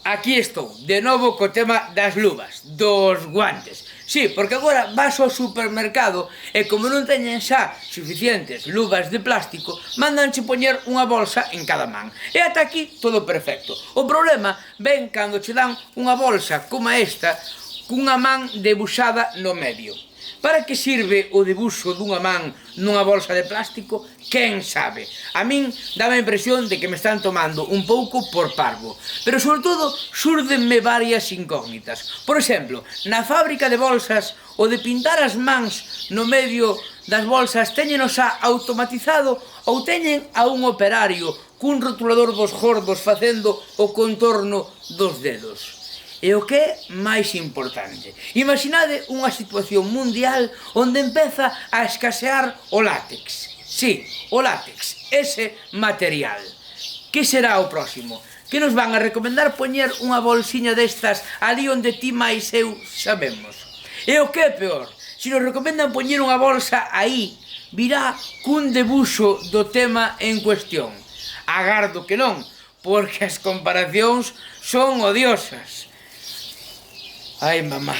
Aquí estou, de novo co tema das luvas, dos guantes. Sí, porque agora vas ao supermercado e como non teñen xa suficientes luvas de plástico, mandanche poñer unha bolsa en cada man. E ata aquí todo perfecto. O problema ven cando che dan unha bolsa como esta, cunha man debuxada no medio. Para que sirve o debuxo dunha man nunha bolsa de plástico? Quen sabe? A min dá a impresión de que me están tomando un pouco por parvo. Pero sobre todo xúrdenme varias incógnitas. Por exemplo, na fábrica de bolsas, o de pintar as mans no medio das bolsas teñeno xa automatizado ou teñen a un operario cun rotulador dos gordos facendo o contorno dos dedos. E o que é máis importante, imaginade unha situación mundial onde empeza a escasear o látex. Sí, o látex, ese material. Que será o próximo? Que nos van a recomendar poñer unha bolsiña destas ali onde ti máis eu sabemos? E o que é peor? Se nos recomendan poñer unha bolsa aí, virá cun debuxo do tema en cuestión. Agardo que non, porque as comparacións son odiosas. Ai, mamá.